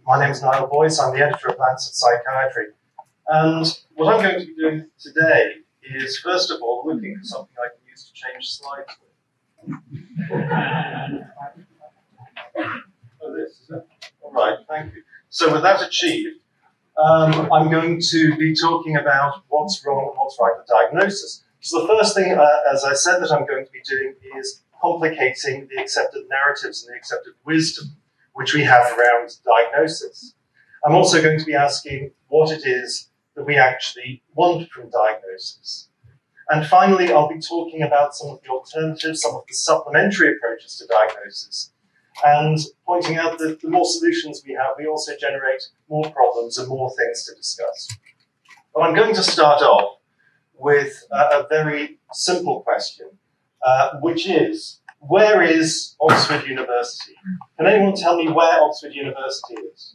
My name is Niall Boyce. I'm the editor of Lancet Psychiatry. And what I'm going to be doing today is, first of all, looking for something I can use to change slides with. Oh, this is it. All right, thank you. So with that achieved, I'm going to be talking about what's wrong and what's right with diagnosis. So the first thing, as I said, that I'm going to be doing is complicating the accepted narratives and the accepted wisdom which we have around diagnosis. I'm also going to be asking what it is that we actually want from diagnosis. And finally, I'll be talking about some of the alternatives, some of the supplementary approaches to diagnosis, and pointing out that the more solutions we have, we also generate more problems and more things to discuss. But I'm going to start off with a very simple question, which is, where is Oxford University? Can anyone tell me where Oxford University is?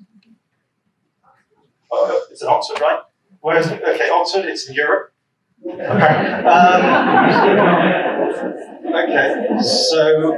Oh, it's in Oxford, right? Where is it? Okay, Oxford, it's in Europe. Okay, so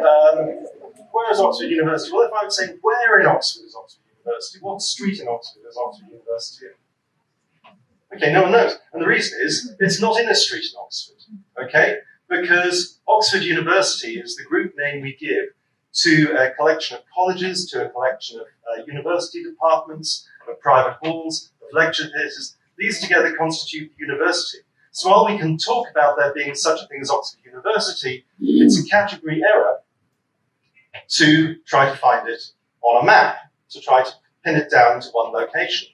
where is Oxford University? Well, if I would say, where in Oxford is Oxford University? What street in Oxford is Oxford University in? Okay, no one knows. And the reason is, it's not in a street in Oxford, okay? Because Oxford University is the group name we give to a collection of colleges, to a collection of university departments, of private halls, of lecture theatres. These together constitute the university. So while we can talk about there being such a thing as Oxford University, it's a category error to try to find it on a map, to try to pin it down to one location.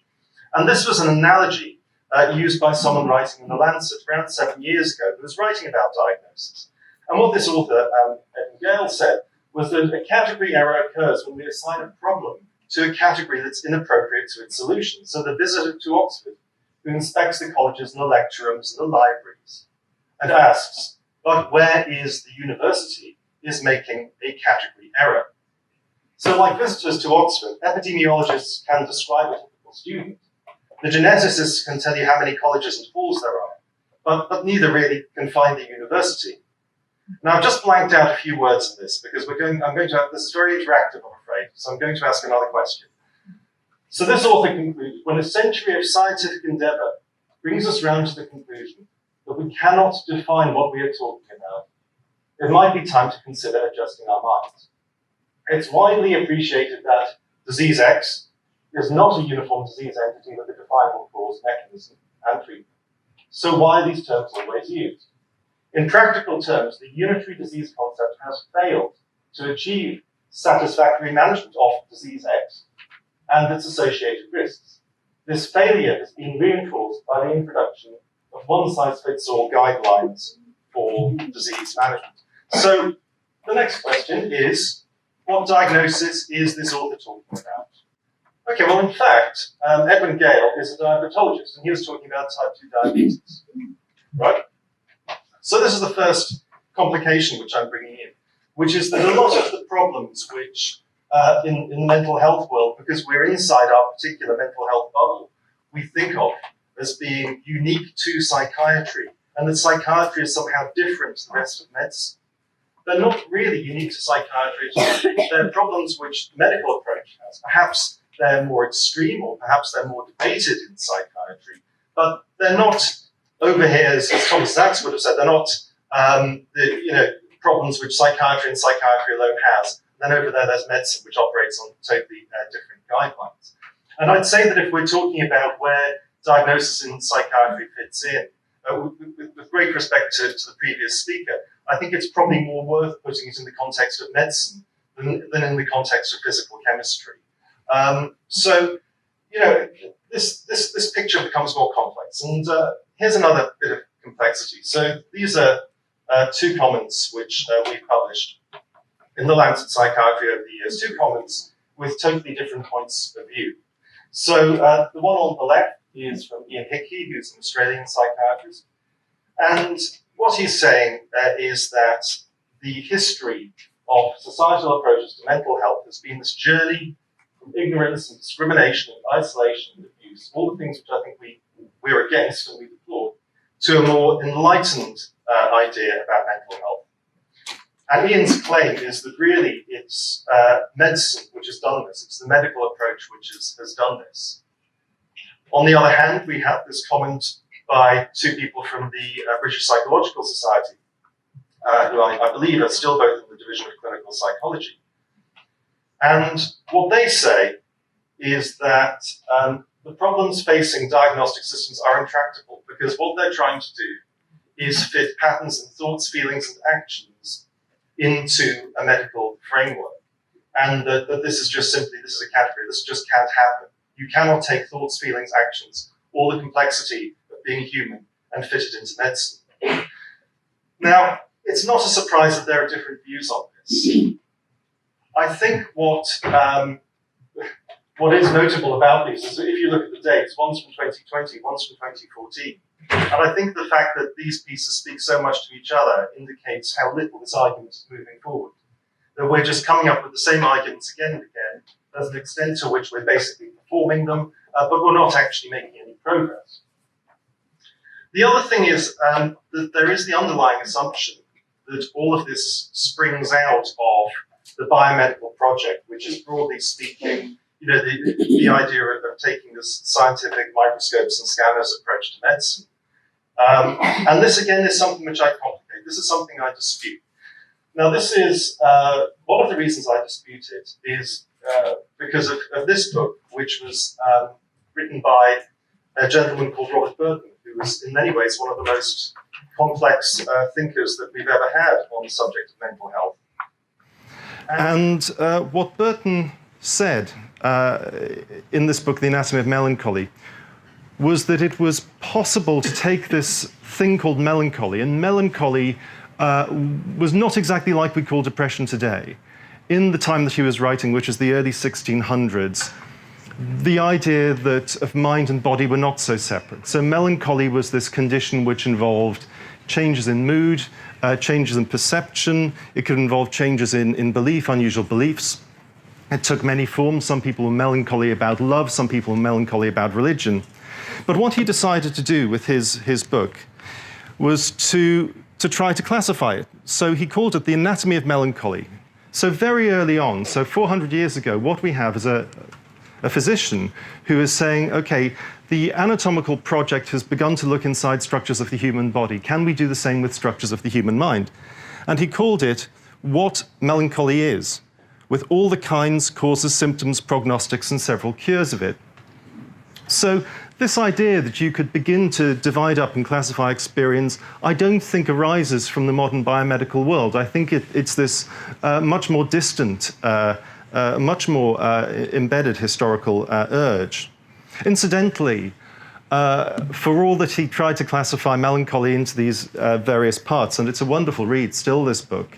And this was an analogy used by someone writing in the Lancet around 7 years ago who was writing about diagnosis. And what this author, Edwin Gale, said was that a category error occurs when we assign a problem to a category that's inappropriate to its solution. So the visitor to Oxford, who inspects the colleges and the lecture rooms and the libraries, and asks, but where is the university, is making a category error. So like visitors to Oxford, epidemiologists can describe a typical student. The geneticists can tell you how many colleges and halls there are, but neither really can find the university. Now, I've just blanked out a few words in this because this is very interactive, I'm afraid, so I'm going to ask another question. So this author concluded, when a century of scientific endeavor brings us round to the conclusion that we cannot define what we are talking about, it might be time to consider adjusting our minds. It's widely appreciated that disease X is not a uniform disease entity with a definable cause, mechanism, and treatment. So why are these terms always used? In practical terms, the unitary disease concept has failed to achieve satisfactory management of disease X and its associated risks. This failure has been reinforced by the introduction of one-size-fits-all guidelines for disease management. So the next question is, what diagnosis is this author talking about? Okay, well, in fact, Edwin Gale is a diabetologist, and he was talking about type 2 diabetes, right? So this is the first complication which I'm bringing in, which is that a lot of the problems which, in the mental health world, because we're inside our particular mental health bubble, we think of as being unique to psychiatry, and that psychiatry is somehow different to the rest of medicine. They're not really unique to psychiatry. They're problems which the medical approach has. Perhaps they're more extreme, or perhaps they're more debated in psychiatry, but they're not over here, as Thomas Sachs would have said, they're not problems which psychiatry and psychiatry alone has. Then over there's medicine, which operates on totally different guidelines. And I'd say that if we're talking about where diagnosis in psychiatry fits in, with great respect to the previous speaker, I think it's probably more worth putting it in the context of medicine than in the context of physical chemistry. This picture becomes more complex. And here's another bit of complexity. So these are two comments which we've published in the Lancet Psychiatry over the years, two comments with totally different points of view. So the one on the left is from Ian Hickey, who's an Australian psychiatrist. And what he's saying is that the history of societal approaches to mental health has been this journey from ignorance and discrimination and isolation and abuse, all the things which I think we're against and we deplore, to a more enlightened idea about mental health. And Ian's claim is that really it's medicine which has done this. It's the medical approach which has done this. On the other hand, we have this comment by two people from the British Psychological Society, who I believe are still both in the Division of Clinical Psychology. And what they say is that the problems facing diagnostic systems are intractable because what they're trying to do is fit patterns in thoughts, feelings, and actions into a medical framework. And that this is just simply, this is a category, this just can't happen. You cannot take thoughts, feelings, actions, all the complexity of being human and fit it into medicine. Now, it's not a surprise that there are different views on this. I think what is notable about these is that if you look at the dates, one's from 2020, one's from 2014. And I think the fact that these pieces speak so much to each other indicates how little this argument is moving forward. That we're just coming up with the same arguments again and again. There's an extent to which we're basically performing them, but we're not actually making any progress. The other thing is that there is the underlying assumption that all of this springs out of the biomedical project, which is broadly speaking, the idea of taking this scientific microscopes and scanners approach to medicine. And this, again, is something which I complicate. This is something I dispute. Now, this is one of the reasons I dispute it is because of this book, which was written by a gentleman called Robert Burton, who was in many ways one of the most complex thinkers that we've ever had on the subject of mental health. And what Burton said in this book, The Anatomy of Melancholy, was that it was possible to take this thing called melancholy, and melancholy was not exactly like we call depression today. In the time that he was writing, which is the early 1600s, the idea that of mind and body were not so separate. So melancholy was this condition which involved changes in mood, changes in perception. It could involve changes in belief, unusual beliefs. It took many forms. Some people were melancholy about love, some people were melancholy about religion. But what he decided to do with his book was to try to classify it. So he called it The Anatomy of Melancholy. So very early on, so 400 years ago, what we have is a physician who is saying, okay, the anatomical project has begun to look inside structures of the human body. Can we do the same with structures of the human mind? And he called it What Melancholy Is, with all the kinds, causes, symptoms, prognostics, and several cures of it. So this idea that you could begin to divide up and classify experience, I don't think arises from the modern biomedical world. I think it's this much more distant, much more embedded historical urge. Incidentally, for all that he tried to classify melancholy into these various parts, and it's a wonderful read, still, this book,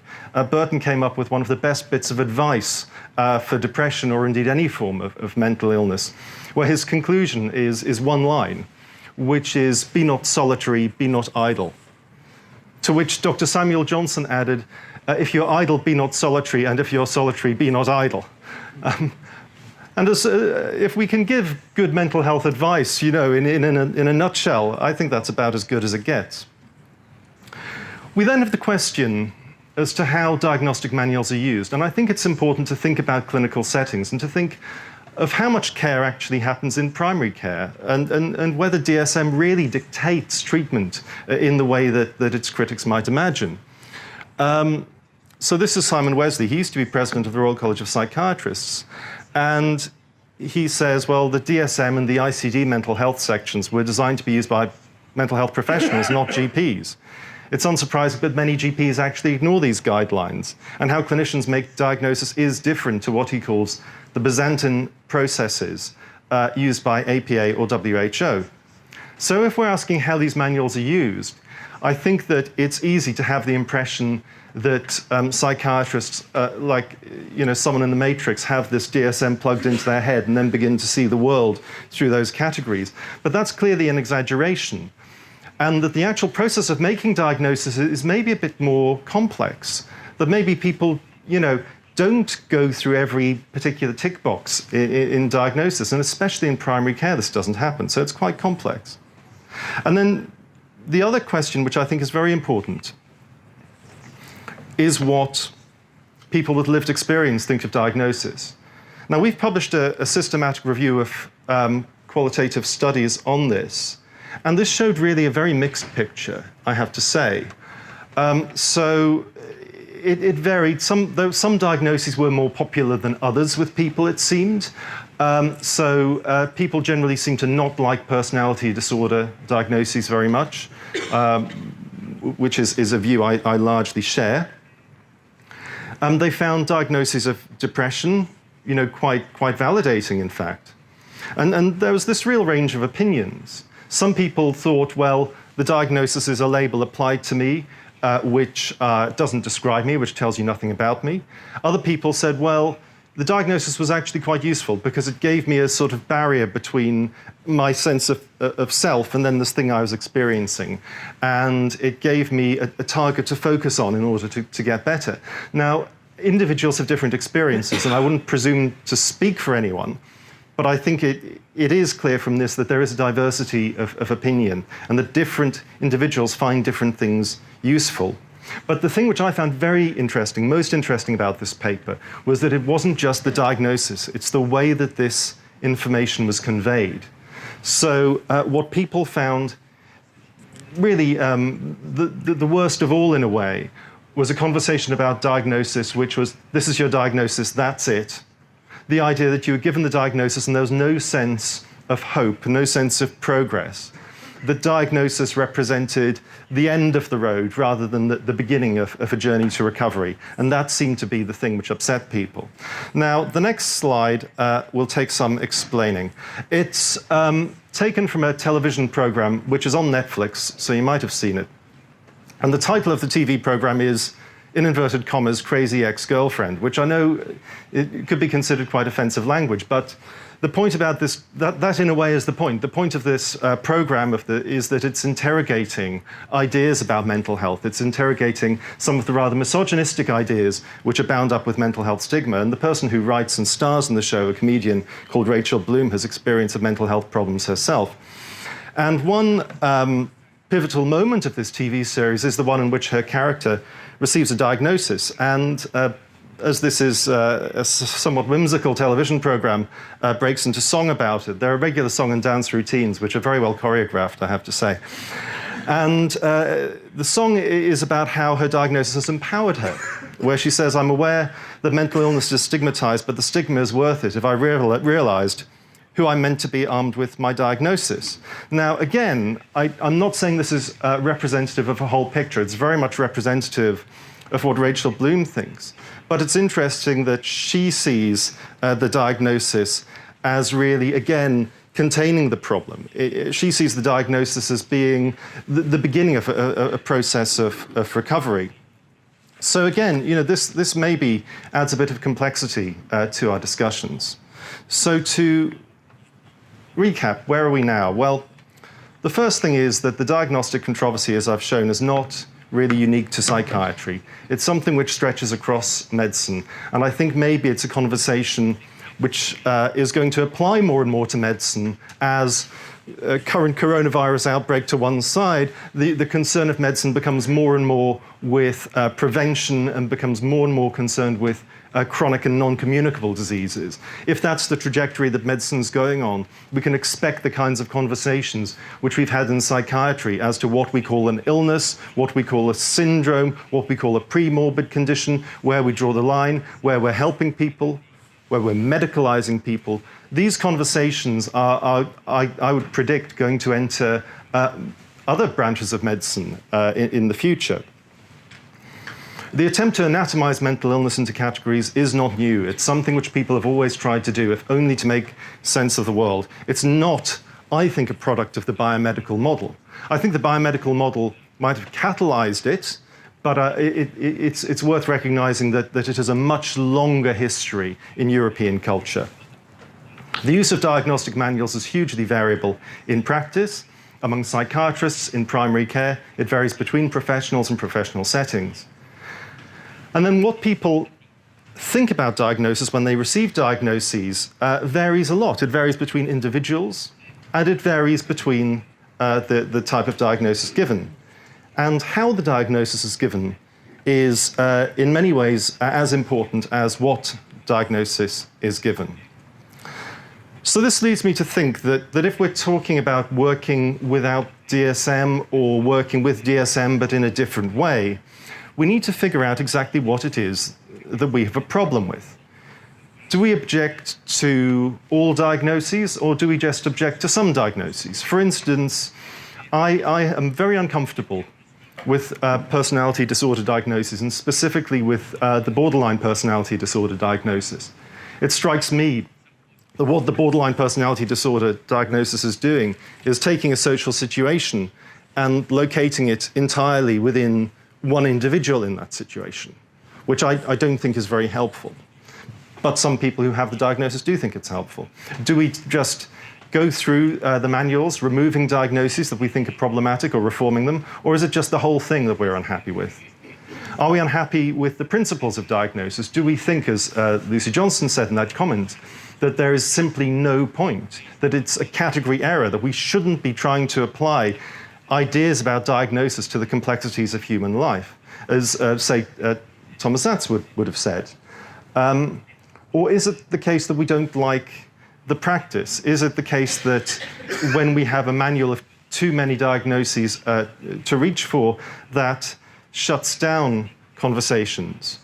Burton came up with one of the best bits of advice for depression or indeed any form of mental illness, where his conclusion is one line, which is, be not solitary, be not idle. To which Dr. Samuel Johnson added, if you're idle, be not solitary, and if you're solitary, be not idle. And if we can give good mental health advice, in a nutshell, I think that's about as good as it gets. We then have the question as to how diagnostic manuals are used. And I think it's important to think about clinical settings and to think of how much care actually happens in primary care and whether DSM really dictates treatment in the way that its critics might imagine. So this is Simon Wesley. He used to be president of the Royal College of Psychiatrists. And he says, well, the DSM and the ICD mental health sections were designed to be used by mental health professionals, not GPs. It's unsurprising that many GPs actually ignore these guidelines, and how clinicians make diagnosis is different to what he calls the Byzantine processes used by APA or WHO. So if we're asking how these manuals are used, I think that it's easy to have the impression that psychiatrists, like someone in the Matrix, have this DSM plugged into their head and then begin to see the world through those categories. But that's clearly an exaggeration. And that the actual process of making diagnosis is maybe a bit more complex. That maybe people, don't go through every particular tick box in diagnosis, and especially in primary care, this doesn't happen. So it's quite complex. And then the other question, which I think is very important, is what people with lived experience think of diagnosis. Now, we've published a systematic review of qualitative studies on this, and this showed really a very mixed picture, I have to say. So it varied. Some diagnoses were more popular than others with people, it seemed. People generally seem to not like personality disorder diagnoses very much, which is a view I largely share. They found diagnoses of depression, quite validating, in fact. And there was this real range of opinions. Some people thought, well, the diagnosis is a label applied to me, which doesn't describe me, which tells you nothing about me. Other people said, well, the diagnosis was actually quite useful because it gave me a sort of barrier between my sense of self and then this thing I was experiencing. And it gave me a target to focus on in order to get better. Now, individuals have different experiences, and I wouldn't presume to speak for anyone, but I think it is clear from this that there is a diversity of opinion and that different individuals find different things useful. But the thing which I found very interesting, most interesting about this paper, was that it wasn't just the diagnosis, it's the way that this information was conveyed. So what people found really the worst of all, in a way, was a conversation about diagnosis, which was, this is your diagnosis, that's it. The idea that you were given the diagnosis and there was no sense of hope, no sense of progress. The diagnosis represented the end of the road rather than the beginning of a journey to recovery. And that seemed to be the thing which upset people. Now, the next slide will take some explaining. It's taken from a television program which is on Netflix, so you might have seen it. And the title of the TV program is, in inverted commas, Crazy Ex-Girlfriend, which I know it could be considered quite offensive language, but the point about this, that in a way is the point. The point of this program is that it's interrogating ideas about mental health. It's interrogating some of the rather misogynistic ideas which are bound up with mental health stigma. And the person who writes and stars in the show, a comedian called Rachel Bloom, has experience of mental health problems herself. And one pivotal moment of this TV series is the one in which her character receives a diagnosis. And as this is a somewhat whimsical television program, breaks into song about it. There are regular song and dance routines, which are very well choreographed, I have to say. And the song is about how her diagnosis has empowered her, where she says, I'm aware that mental illness is stigmatized, but the stigma is worth it if I realized who I'm meant to be armed with my diagnosis. Now, again, I'm not saying this is representative of a whole picture. It's very much representative of what Rachel Bloom thinks. But it's interesting that she sees the diagnosis as really, again, containing the problem. She sees the diagnosis as being the beginning of a process of recovery. So again, this maybe adds a bit of complexity to our discussions. So to recap, where are we now? Well, the first thing is that the diagnostic controversy, as I've shown, is not really unique to psychiatry. It's something which stretches across medicine. And I think maybe it's a conversation which is going to apply more and more to medicine as current coronavirus outbreak to one side, the concern of medicine becomes more and more with prevention and becomes more and more concerned with chronic and non-communicable diseases. If that's the trajectory that medicine's going on, we can expect the kinds of conversations which we've had in psychiatry as to what we call an illness, what we call a syndrome, what we call a pre-morbid condition, where we draw the line, where we're helping people, where we're medicalizing people. These conversations are I would predict, going to enter other branches of medicine in the future. The attempt to anatomize mental illness into categories is not new. It's something which people have always tried to do, if only to make sense of the world. It's not, I think, a product of the biomedical model. I think the biomedical model might have catalyzed it, but it's worth recognizing that it has a much longer history in European culture. The use of diagnostic manuals is hugely variable in practice. Among psychiatrists in primary care, it varies between professionals and professional settings. And then what people think about diagnosis when they receive diagnoses varies a lot. It varies between individuals, and it varies between the type of diagnosis given. And how the diagnosis is given is in many ways as important as what diagnosis is given. So this leads me to think that if we're talking about working without DSM or working with DSM but in a different way, we need to figure out exactly what it is that we have a problem with. Do we object to all diagnoses, or do we just object to some diagnoses? For instance, I am very uncomfortable with personality disorder diagnosis, and specifically with the borderline personality disorder diagnosis. It strikes me that what the borderline personality disorder diagnosis is doing is taking a social situation and locating it entirely within one individual in that situation, which I don't think is very helpful. But some people who have the diagnosis do think it's helpful. Do we just go through the manuals, removing diagnoses that we think are problematic or reforming them, or is it just the whole thing that we're unhappy with? Are we unhappy with the principles of diagnosis? Do we think, as Lucy Johnson said in that comment, that there is simply no point, that it's a category error, that we shouldn't be trying to apply ideas about diagnosis to the complexities of human life, as, say, Thomas Zatz would have said? Or is it the case that we don't like the practice? Is it the case that when we have a manual of too many diagnoses to reach for, that shuts down conversations?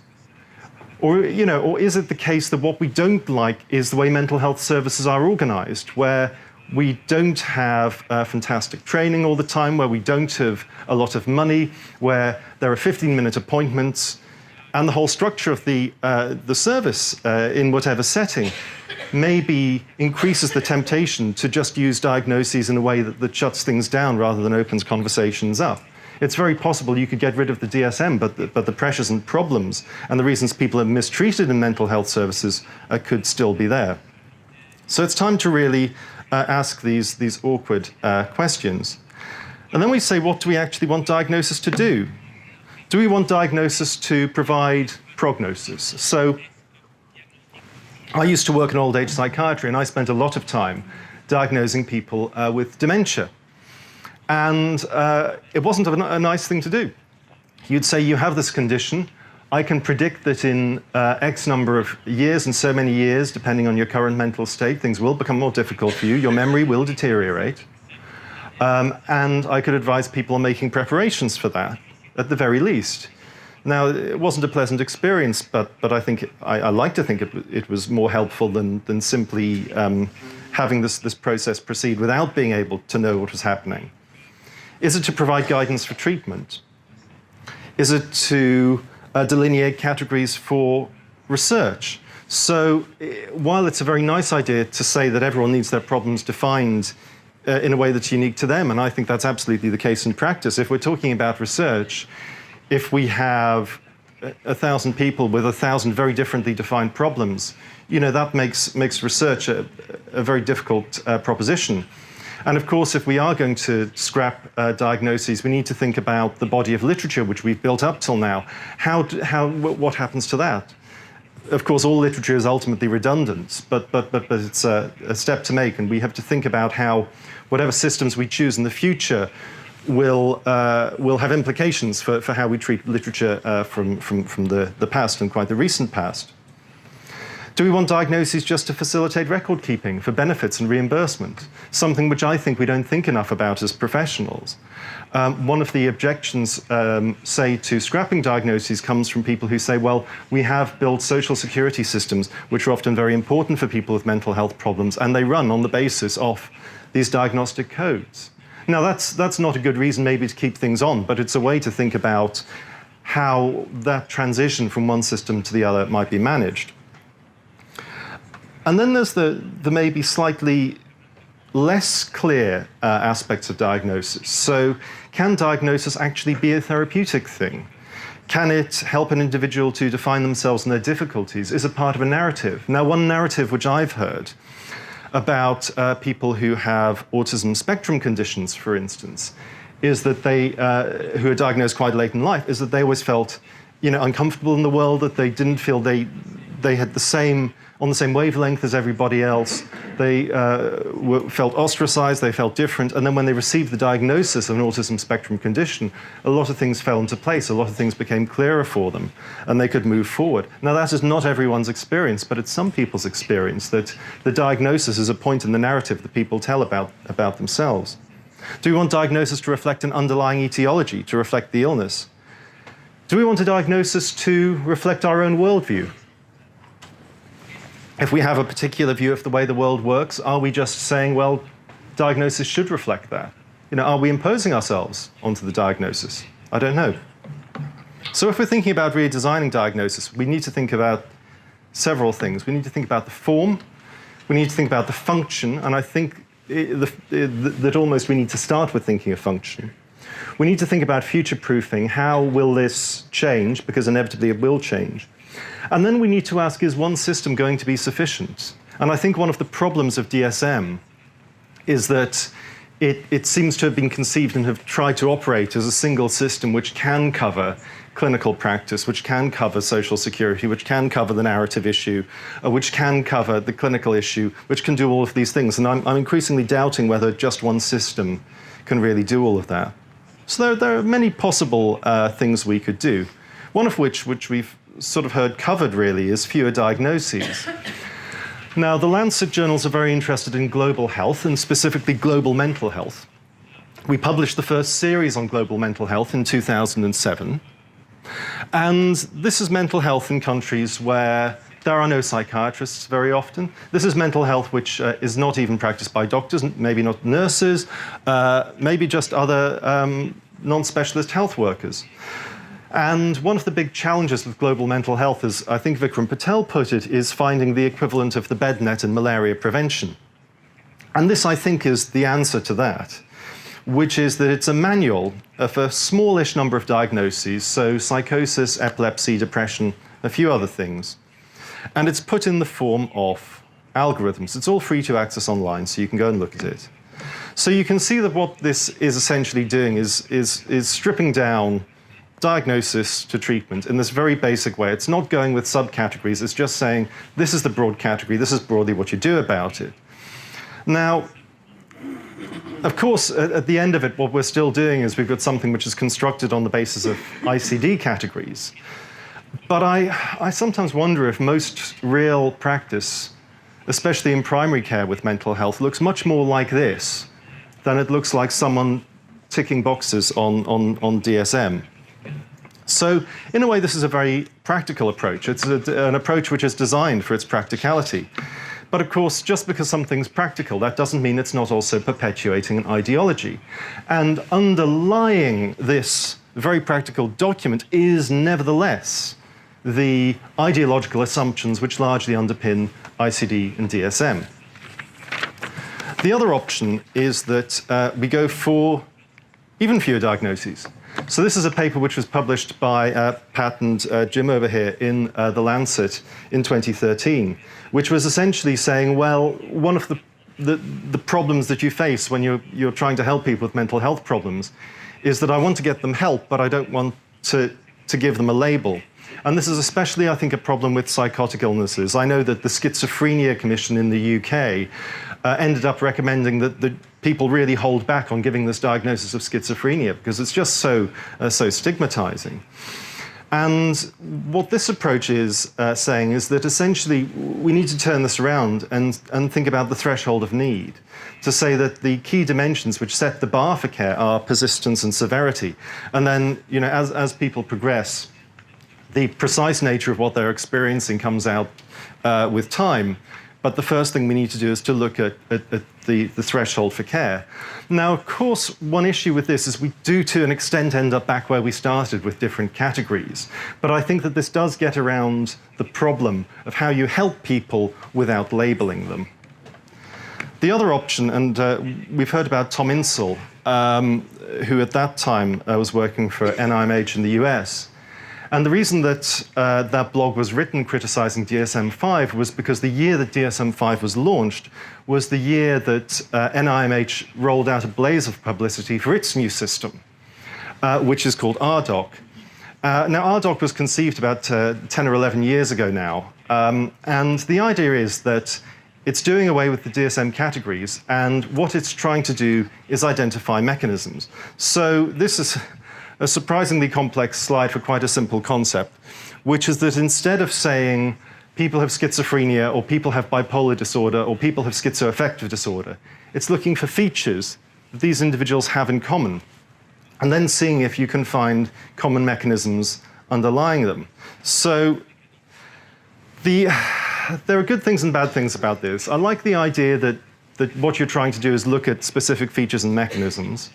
Or is it the case that what we don't like is the way mental health services are organized, where we don't have fantastic training all the time, where we don't have a lot of money, where there are 15-minute appointments, and the whole structure of the service in whatever setting maybe increases the temptation to just use diagnoses in a way that shuts things down rather than opens conversations up. It's very possible you could get rid of the DSM, but the pressures and problems and the reasons people are mistreated in mental health services could still be there. So it's time to really ask these awkward questions. And then we say, what do we actually want diagnosis to do? Do we want diagnosis to provide prognosis? So I used to work in old age psychiatry, and I spent a lot of time diagnosing people with dementia. And it wasn't a nice thing to do. You'd say, you have this condition. I can predict that in X number of years and so many years, depending on your current mental state, things will become more difficult for you. Your memory will deteriorate. And I could advise people on making preparations for that, at the very least. Now, it wasn't a pleasant experience, but I think I like to think it was more helpful than simply having this process proceed without being able to know what was happening. Is it to provide guidance for treatment? Is it to delineate categories for research? So while it's a very nice idea to say that everyone needs their problems defined in a way that's unique to them, and I think that's absolutely the case in practice, if we're talking about research, if we have 1,000 people with 1,000 very differently defined problems, that makes research a very difficult proposition. And of course, if we are going to scrap diagnoses, we need to think about the body of literature which we've built up till now. What happens to that? Of course, all literature is ultimately redundant, but it's a step to make, and we have to think about how whatever systems we choose in the future will have implications for how we treat literature from the past, and quite the recent past. Do we want diagnoses just to facilitate record keeping for benefits and reimbursement? Something which I think we don't think enough about as professionals. One of the objections, say, to scrapping diagnoses comes from people who say, well, we have built social security systems which are often very important for people with mental health problems, and they run on the basis of these diagnostic codes. Now, that's not a good reason maybe to keep things on, but it's a way to think about how that transition from one system to the other might be managed. And then there's the maybe slightly less clear aspects of diagnosis. So can diagnosis actually be a therapeutic thing? Can it help an individual to define themselves and their difficulties? Is it part of a narrative? Now, one narrative which I've heard about people who have autism spectrum conditions, for instance, is that they, who are diagnosed quite late in life, is that they always felt, uncomfortable in the world, that they didn't feel they had on the same wavelength as everybody else, They felt ostracized, they felt different, and then when they received the diagnosis of an autism spectrum condition, a lot of things fell into place, a lot of things became clearer for them, and they could move forward. Now, that is not everyone's experience, but it's some people's experience that the diagnosis is a point in the narrative that people tell about themselves. Do we want diagnosis to reflect an underlying etiology, to reflect the illness? Do we want a diagnosis to reflect our own worldview? If we have a particular view of the way the world works, are we just saying, well, diagnosis should reflect that? Are we imposing ourselves onto the diagnosis? I don't know. So if we're thinking about redesigning diagnosis, we need to think about several things. We need to think about the form, we need to think about the function, and I think that almost we need to start with thinking of function. We need to think about future-proofing. How will this change? Because inevitably it will change. And then we need to ask, is one system going to be sufficient? And I think one of the problems of DSM is that it seems to have been conceived and have tried to operate as a single system which can cover clinical practice, which can cover social security, which can cover the narrative issue, which can cover the clinical issue, which can do all of these things. And I'm increasingly doubting whether just one system can really do all of that. So there are many possible things we could do, one of which we've sort of heard covered really is fewer diagnoses. Now, the Lancet journals are very interested in global health and specifically global mental health. We published the first series on global mental health in 2007. And this is mental health in countries where there are no psychiatrists very often. This is mental health which is not even practiced by doctors, maybe not nurses, maybe just other non-specialist health workers. And one of the big challenges with global mental health, as I think Vikram Patel put it, is finding the equivalent of the bed net in malaria prevention. And this, I think, is the answer to that, which is that it's a manual of a smallish number of diagnoses, so psychosis, epilepsy, depression, a few other things. And it's put in the form of algorithms. It's all free to access online, so you can go and look at it. So you can see that what this is essentially doing is stripping down diagnosis to treatment in this very basic way. It's not going with subcategories. It's just saying, this is the broad category, this is broadly what you do about it. Now, of course, at the end of it, what we're still doing is we've got something which is constructed on the basis of ICD categories. But I sometimes wonder if most real practice, especially in primary care with mental health, looks much more like this than it looks like someone ticking boxes on DSM. So, in a way, this is a very practical approach. It's an approach which is designed for its practicality. But of course, just because something's practical, that doesn't mean it's not also perpetuating an ideology. And underlying this very practical document is nevertheless the ideological assumptions which largely underpin ICD and DSM. The other option is that we go for even fewer diagnoses. So this is a paper which was published by Pat and Jim over here in The Lancet in 2013, which was essentially saying, well, one of the problems that you face when you're trying to help people with mental health problems is that I want to get them help, but I don't want to give them a label. And this is especially, I think, a problem with psychotic illnesses. I know that the Schizophrenia Commission in the UK ended up recommending that people really hold back on giving this diagnosis of schizophrenia because it's just so stigmatizing. And what this approach is saying is that essentially we need to turn this around and think about the threshold of need, to say that the key dimensions which set the bar for care are persistence and severity. And then, as people progress, the precise nature of what they're experiencing comes out with time. But the first thing we need to do is to look at the threshold for care. Now, of course, one issue with this is we do, to an extent, end up back where we started with different categories. But I think that this does get around the problem of how you help people without labeling them. The other option, and we've heard about Tom Insel, who at that time was working for NIMH in the US. And the reason that that blog was written criticizing DSM-5 was because the year that DSM-5 was launched was the year that NIMH rolled out a blaze of publicity for its new system, which is called RDoC. Now, RDoC was conceived about 10 or 11 years ago now. And the idea is that it's doing away with the DSM categories, and what it's trying to do is identify mechanisms. So this is a surprisingly complex slide for quite a simple concept, which is that instead of saying people have schizophrenia, or people have bipolar disorder, or people have schizoaffective disorder, it's looking for features that these individuals have in common, and then seeing if you can find common mechanisms underlying them. So there are good things and bad things about this. I like the idea that what you're trying to do is look at specific features and mechanisms.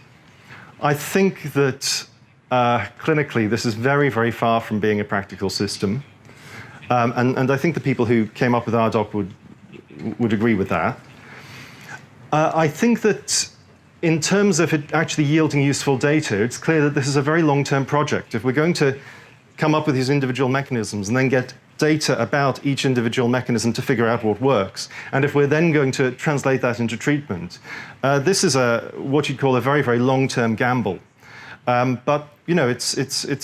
I think that clinically this is very, very far from being a practical system. And I think the people who came up with RDoC would agree with that. I think that in terms of it actually yielding useful data, it's clear that this is a very long-term project. If we're going to come up with these individual mechanisms and then get data about each individual mechanism to figure out what works, and if we're then going to translate that into treatment, this is what you'd call a very, very long-term gamble. But you know, it's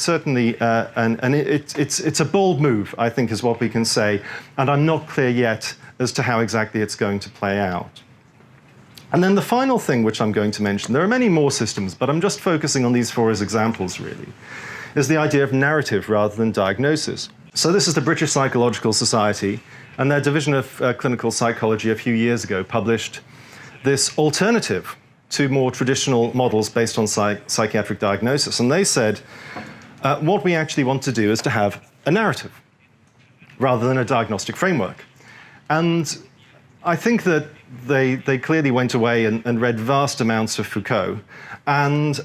certainly it's a bold move, I think, is what we can say, and I'm not clear yet as to how exactly it's going to play out. And then the final thing which I'm going to mention, there are many more systems, but I'm just focusing on these 4 as examples really, is the idea of narrative rather than diagnosis. So this is the British Psychological Society, and their division of clinical psychology a few years ago published this alternative to more traditional models based on psychiatric diagnosis. And they said, what we actually want to do is to have a narrative rather than a diagnostic framework. And I think that they clearly went away and read vast amounts of Foucault and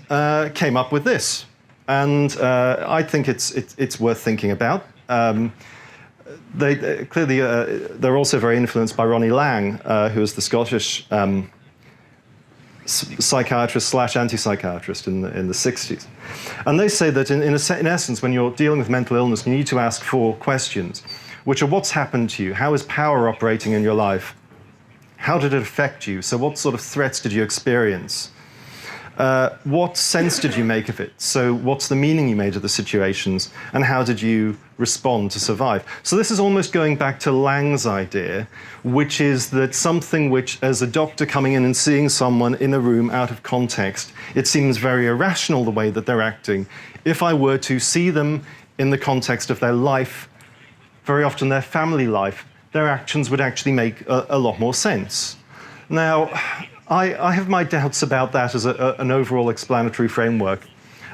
came up with this. And I think it's worth thinking about. They're also very influenced by Ronnie Lang, who is the Scottish psychiatrist / anti-psychiatrist in the 60s. And they say that in essence, when you're dealing with mental illness, you need to ask 4 questions, which are what's happened to you? How is power operating in your life? How did it affect you? So what sort of threats did you experience? What sense did you make of it? So what's the meaning you made of the situations? And how did you respond to survive? So this is almost going back to Lang's idea, which is that something which, as a doctor coming in and seeing someone in a room out of context, it seems very irrational the way that they're acting. If I were to see them in the context of their life, very often their family life, their actions would actually make a lot more sense. Now, I have my doubts about that as an overall explanatory framework.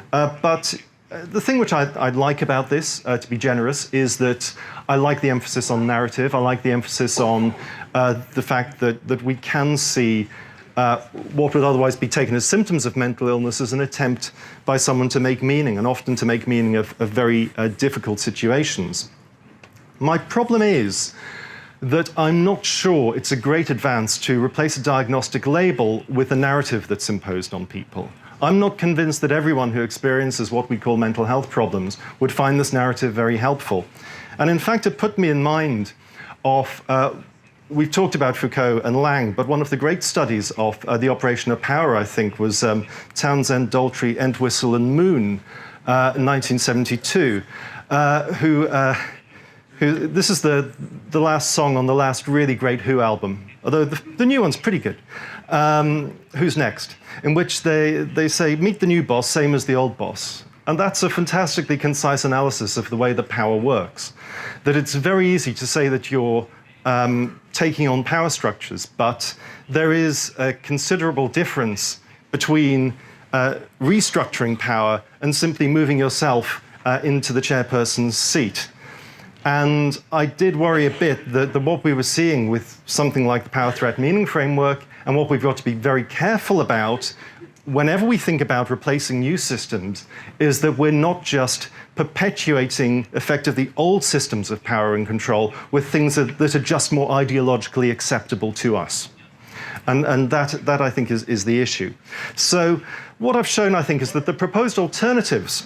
But the thing which I like about this, to be generous, is that I like the emphasis on narrative. I like the emphasis on the fact that we can see what would otherwise be taken as symptoms of mental illness as an attempt by someone to make meaning, and often to make meaning of very difficult situations. My problem is that I'm not sure it's a great advance to replace a diagnostic label with a narrative that's imposed on people. I'm not convinced that everyone who experiences what we call mental health problems would find this narrative very helpful. And in fact, it put me in mind of, we've talked about Foucault and Lang, but one of the great studies of the operation of power, I think, was Townsend, Daltrey, Entwistle and Moon in 1972, this is the last song on the last really great Who album, although the new one's pretty good. Who's Next? In which they say, meet the new boss, same as the old boss. And that's a fantastically concise analysis of the way that power works. That it's very easy to say that you're taking on power structures, but there is a considerable difference between restructuring power and simply moving yourself into the chairperson's seat. And I did worry a bit that what we were seeing with something like the power threat meaning framework, and what we've got to be very careful about whenever we think about replacing new systems, is that we're not just perpetuating effectively old systems of power and control with things that are just more ideologically acceptable to us. And that I think is the issue. So what I've shown, I think, is that the proposed alternatives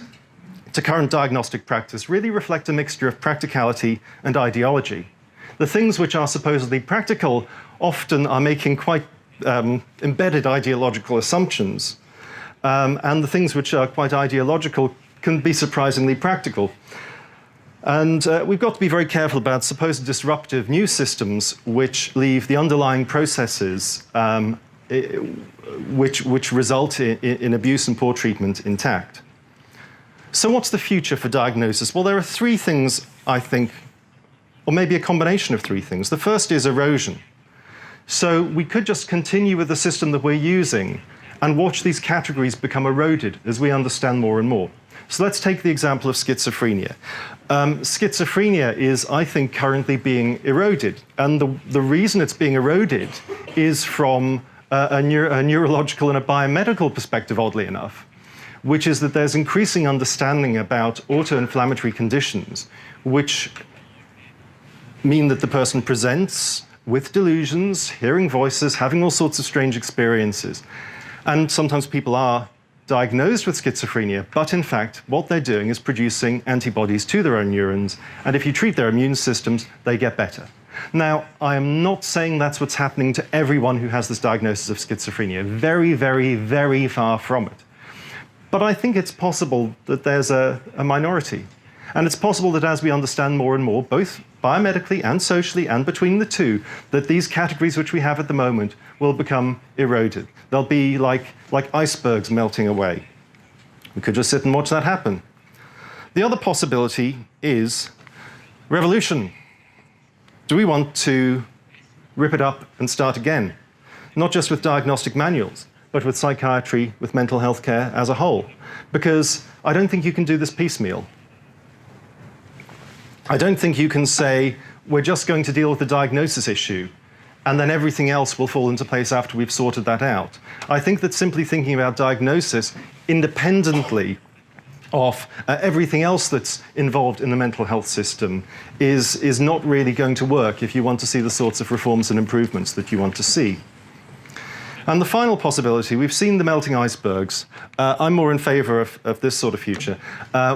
to current diagnostic practice really reflect a mixture of practicality and ideology. The things which are supposedly practical often are making quite embedded ideological assumptions, and the things which are quite ideological can be surprisingly practical. And we've got to be very careful about supposed disruptive new systems which leave the underlying processes which result in abuse and poor treatment intact. So what's the future for diagnosis? Well, there are three things, I think, or maybe a combination of three things. The first is erosion. So we could just continue with the system that we're using and watch these categories become eroded as we understand more and more. So let's take the example of schizophrenia. Schizophrenia is, I think, currently being eroded. And the reason it's being eroded is from a neurological and a biomedical perspective, oddly enough, which is that there's increasing understanding about auto-inflammatory conditions, which mean that the person presents with delusions, hearing voices, having all sorts of strange experiences. And sometimes people are diagnosed with schizophrenia, but in fact, what they're doing is producing antibodies to their own neurons, and if you treat their immune systems, they get better. Now, I am not saying that's what's happening to everyone who has this diagnosis of schizophrenia. Very, very, very far from it. But I think it's possible that there's a minority. And it's possible that as we understand more and more, both biomedically and socially and between the two, that these categories which we have at the moment will become eroded. They'll be like icebergs melting away. We could just sit and watch that happen. The other possibility is revolution. Do we want to rip it up and start again? Not just with diagnostic manuals, but with psychiatry, with mental health care as a whole. Because I don't think you can do this piecemeal. I don't think you can say, we're just going to deal with the diagnosis issue, and then everything else will fall into place after we've sorted that out. I think that simply thinking about diagnosis independently of everything else that's involved in the mental health system is not really going to work if you want to see the sorts of reforms and improvements that you want to see. And the final possibility, we've seen the melting icebergs. I'm more in favor of this sort of future,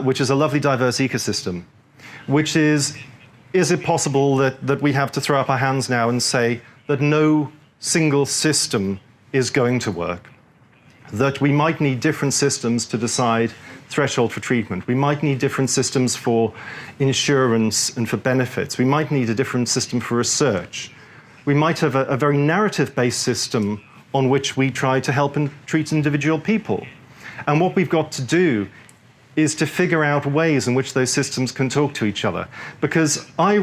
which is a lovely diverse ecosystem, which is it possible that we have to throw up our hands now and say that no single system is going to work? That we might need different systems to decide threshold for treatment. We might need different systems for insurance and for benefits. We might need a different system for research. We might have a very narrative-based system on which we try to help and treat individual people. And what we've got to do is to figure out ways in which those systems can talk to each other. Because I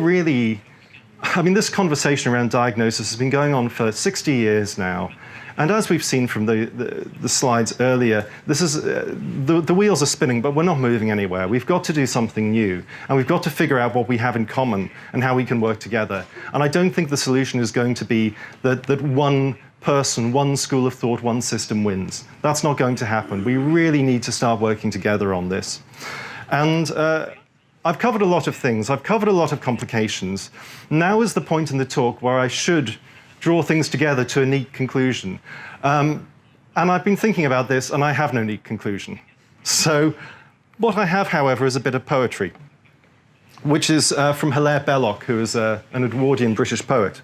mean, this conversation around diagnosis has been going on for 60 years now. And as we've seen from the slides earlier, this is, the wheels are spinning, but we're not moving anywhere. We've got to do something new, and we've got to figure out what we have in common and how we can work together. And I don't think the solution is going to be that one person, one school of thought, one system wins. That's not going to happen. We really need to start working together on this. And I've covered a lot of things. I've covered a lot of complications. Now is the point in the talk where I should draw things together to a neat conclusion. And I've been thinking about this, and I have no neat conclusion. So what I have, however, is a bit of poetry, which is from Hilaire Belloc, who is an Edwardian British poet.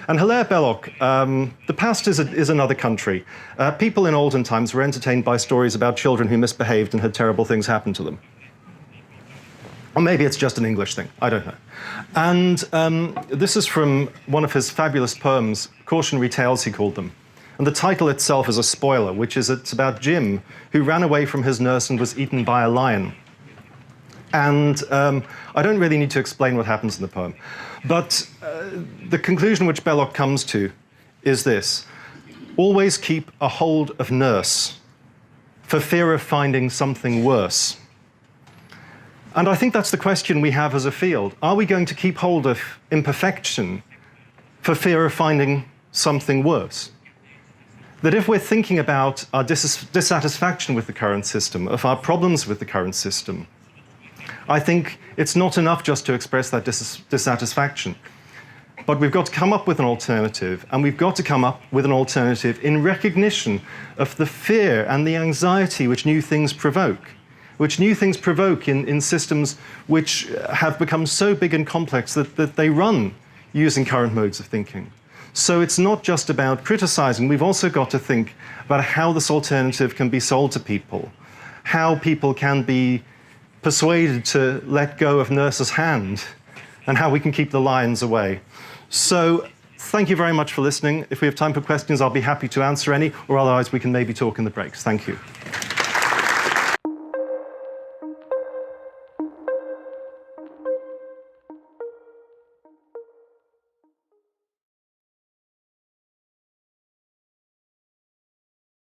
And Hilaire Belloc, the past is another country. People in olden times were entertained by stories about children who misbehaved and had terrible things happen to them. Or maybe it's just an English thing, I don't know. And this is from one of his fabulous poems, Cautionary Tales, he called them. And the title itself is a spoiler, which is it's about Jim, who ran away from his nurse and was eaten by a lion. And I don't really need to explain what happens in the poem. But the conclusion which Belloc comes to is this: always keep a hold of nurse, for fear of finding something worse. And I think that's the question we have as a field. Are we going to keep hold of imperfection for fear of finding something worse? That if we're thinking about our dissatisfaction with the current system, of our problems with the current system, I think it's not enough just to express that dissatisfaction. But we've got to come up with an alternative, and we've got to come up with an alternative in recognition of the fear and the anxiety which new things provoke. Which new things provoke in systems which have become so big and complex that they run using current modes of thinking. So it's not just about criticizing. We've also got to think about how this alternative can be sold to people, how people can be persuaded to let go of Nurse's hand and how we can keep the lions away. So thank you very much for listening. If we have time for questions, I'll be happy to answer any, or otherwise we can maybe talk in the breaks. Thank you.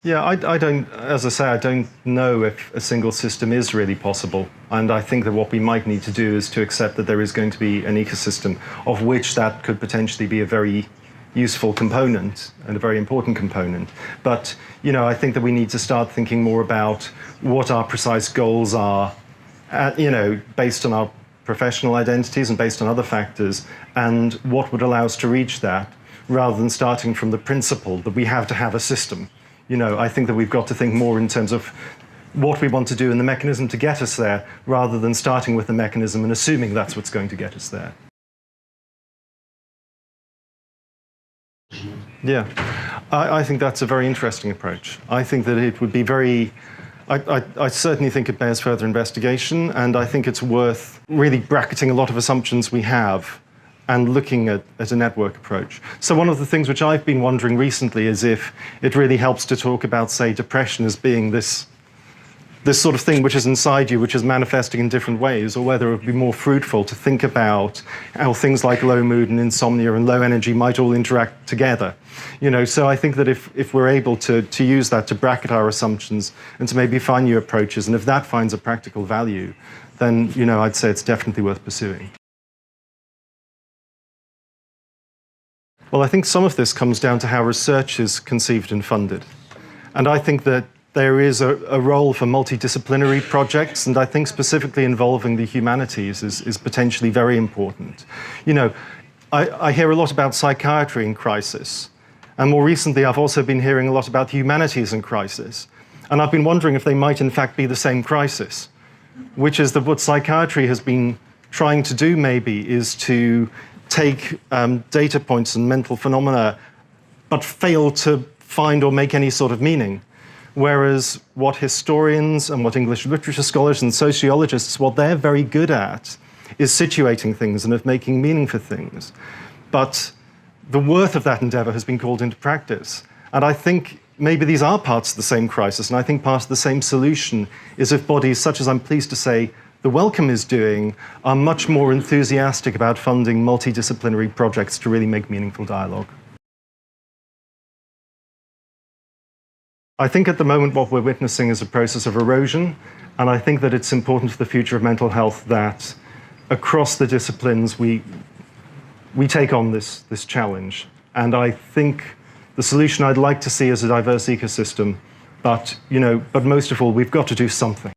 Yeah, I don't, as I say, I don't know if a single system is really possible. And I think that what we might need to do is to accept that there is going to be an ecosystem of which that could potentially be a very useful component and a very important component. But, you know, I think that we need to start thinking more about what our precise goals are, you know, based on our professional identities and based on other factors, and what would allow us to reach that, rather than starting from the principle that we have to have a system. You know, I think that we've got to think more in terms of what we want to do and the mechanism to get us there, rather than starting with the mechanism and assuming that's what's going to get us there. Yeah, I think that's a very interesting approach. I think that it would be very, I certainly think it bears further investigation, and I think it's worth really bracketing a lot of assumptions we have and looking at a network approach. So one of the things which I've been wondering recently is if it really helps to talk about, say, depression as being this sort of thing which is inside you, which is manifesting in different ways, or whether it would be more fruitful to think about how things like low mood and insomnia and low energy might all interact together. You know, so I think that if we're able to use that to bracket our assumptions and to maybe find new approaches, and if that finds a practical value, then, you know, I'd say it's definitely worth pursuing. Well, I think some of this comes down to how research is conceived and funded. And I think that there is a role for multidisciplinary projects, and I think specifically involving the humanities is potentially very important. You know, I hear a lot about psychiatry in crisis, and more recently I've also been hearing a lot about the humanities in crisis. And I've been wondering if they might in fact be the same crisis, which is that what psychiatry has been trying to do maybe is to take data points and mental phenomena, but fail to find or make any sort of meaning. Whereas what historians and what English literature scholars and sociologists, what they're very good at is situating things and of making meaning for things. But the worth of that endeavor has been called into practice. And I think maybe these are parts of the same crisis, and I think part of the same solution is if bodies such as I'm pleased to say the Wellcome is doing are much more enthusiastic about funding multidisciplinary projects to really make meaningful dialogue. I think at the moment what we're witnessing is a process of erosion, and I think that it's important for the future of mental health that across the disciplines we take on this challenge. And I think the solution I'd like to see is a diverse ecosystem, but most of all, we've got to do something.